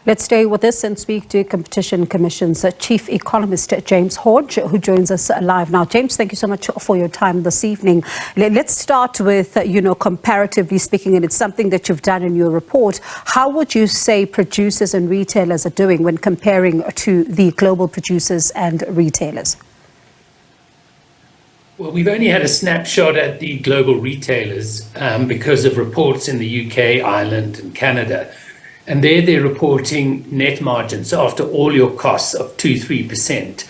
Let's stay with this and speak to Competition Commission's Chief Economist, James Hodge, who joins us live now. James, thank you so much for your time this evening. Let's start with, comparatively speaking, and it's something that you've done in your report. How would you say producers and retailers are doing when comparing to the global producers and retailers? Well, we've only had a snapshot at the global retailers because of reports in the UK, Ireland and Canada. And they're reporting net margins after all your costs of 2-3%.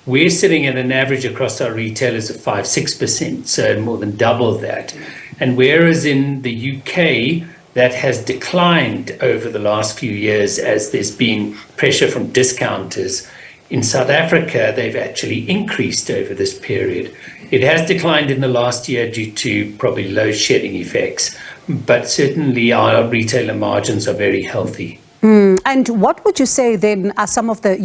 We're sitting at an average across our retailers of 5-6%, so more than double that. And whereas in the UK, that has declined over the last few years as there's been pressure from discounters, in South Africa, they've actually increased over this period. It has declined in the last year due to probably load shedding effects, but certainly our retailer margins are very healthy. And what would you say then are some of the,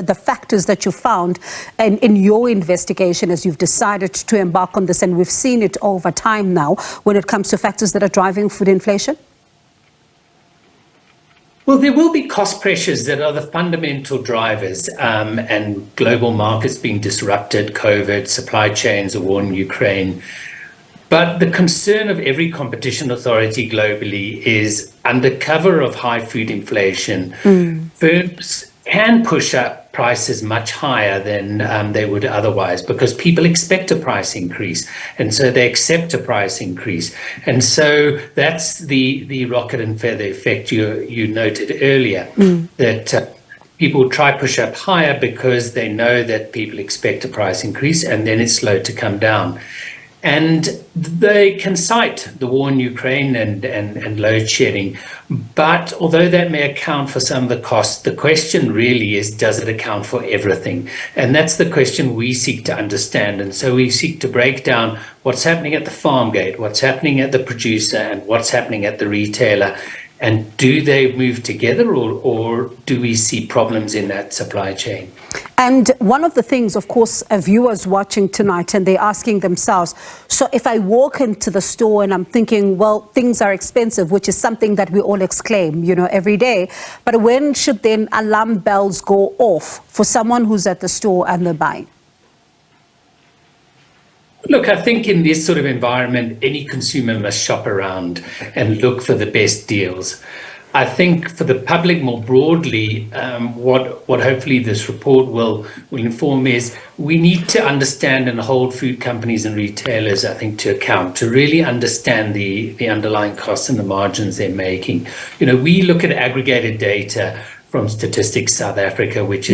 the factors that you found in your investigation as you've decided to embark on this, and we've seen it over time now when it comes to factors that are driving food inflation? Well, there will be cost pressures that are the fundamental drivers, and global markets being disrupted, COVID, supply chains, a war in Ukraine. But the concern of every competition authority globally is under cover of high food inflation, firms can push up prices much higher than they would otherwise because people expect a price increase. And so they accept a price increase. And so that's the rocket and feather effect you noted earlier, that people try push up higher because they know that people expect a price increase and then it's slow to come down. And they can cite the war in Ukraine and load shedding. But although that may account for some of the costs, the question really is, does it account for everything? And that's the question we seek to understand. And so we seek to break down what's happening at the farm gate, what's happening at the producer, and what's happening at the retailer. And do they move together, or do we see problems in that supply chain? And one of the things, of course, viewers watching tonight, and they're asking themselves, so if I walk into the store and I'm thinking, well, things are expensive, which is something that we all exclaim, every day. But when should then alarm bells go off for someone who's at the store and they're buying? Look, I think in this sort of environment, any consumer must shop around and look for the best deals. I think for the public more broadly, what hopefully this report will inform is we need to understand and hold food companies and retailers, I think, to account, to really understand the underlying costs and the margins they're making. We look at aggregated data from Statistics South Africa, which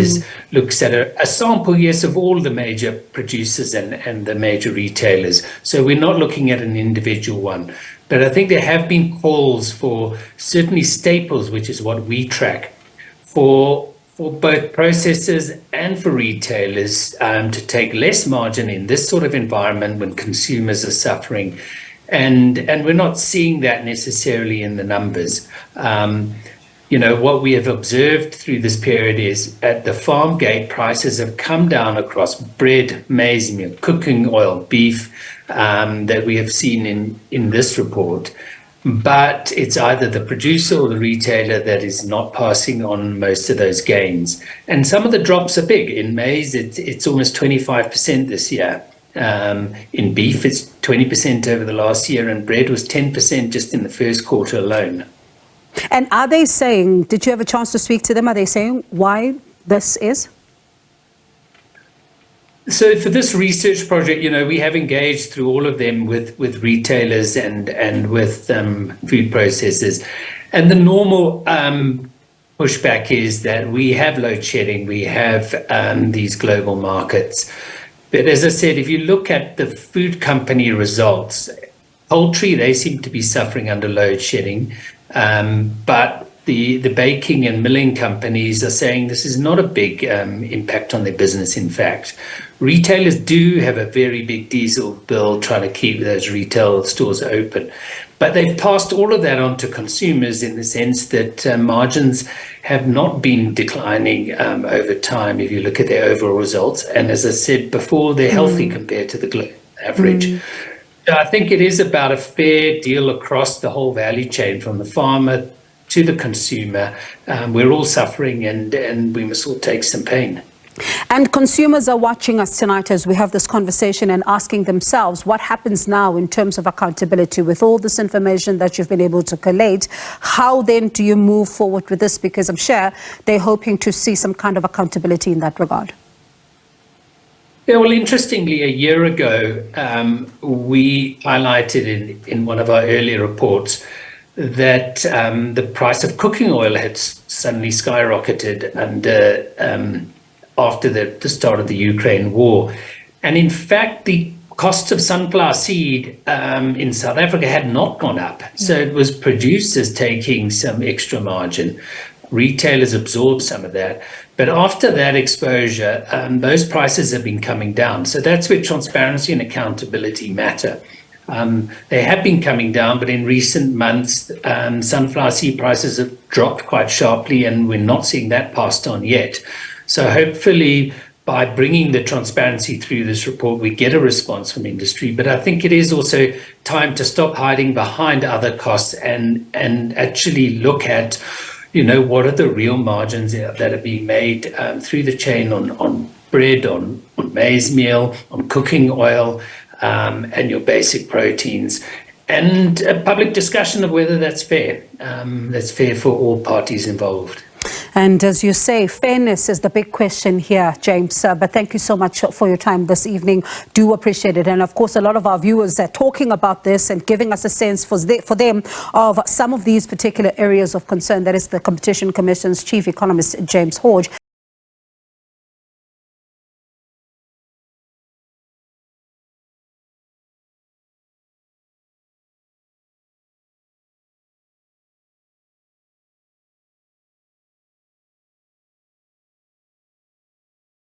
looks at a sample, yes, of all the major producers and the major retailers. So we're not looking at an individual one. But I think there have been calls for certainly staples, which is what we track, for both processors and for retailers to take less margin in this sort of environment when consumers are suffering. And we're not seeing that necessarily in the numbers. What we have observed through this period is at the farm gate, prices have come down across bread, maize, milk, cooking oil, beef, that we have seen in this report. But it's either the producer or the retailer that is not passing on most of those gains. And some of the drops are big. In maize, it's almost 25% this year. In beef, it's 20% over the last year, and bread was 10% just in the first quarter alone. And are they saying, did you have a chance to speak to them? Are they saying why this is? So for this research project, we have engaged through all of them with retailers and with food processors. And the normal pushback is that we have load shedding, we have these global markets. But as I said, if you look at the food company results, poultry, they seem to be suffering under load shedding. But the baking and milling companies are saying this is not a big impact on their business. In fact, retailers do have a very big diesel bill trying to keep those retail stores open. But they've passed all of that on to consumers in the sense that margins have not been declining over time if you look at their overall results. And as I said before, they're healthy compared to the global average. I think it is about a fair deal across the whole value chain, from the farmer to the consumer. We're all suffering, and we must all take some pain. And consumers are watching us tonight as we have this conversation and asking themselves what happens now in terms of accountability with all this information that you've been able to collate. How then do you move forward with this? Because I'm sure they're hoping to see some kind of accountability in that regard. Yeah, well, interestingly, a year ago, we highlighted in one of our earlier reports that the price of cooking oil had suddenly skyrocketed after the start of the Ukraine war. And in fact, the cost of sunflower seed in South Africa had not gone up. So it was producers taking some extra margin. Retailers absorbed some of that. But after that exposure, those prices have been coming down. So that's where transparency and accountability matter. They have been coming down, but in recent months, sunflower seed prices have dropped quite sharply, and we're not seeing that passed on yet. So hopefully, by bringing the transparency through this report, we get a response from industry. But I think it is also time to stop hiding behind other costs and actually look at, what are the real margins that are being made through the chain on bread, on maize meal, on cooking oil, and your basic proteins, and a public discussion of whether that's fair for all parties involved. And as you say, fairness is the big question here, James. But thank you so much for your time this evening. Do appreciate it. And of course, a lot of our viewers are talking about this and giving us a sense for them of some of these particular areas of concern. That is the Competition Commission's Chief Economist, James Hodge.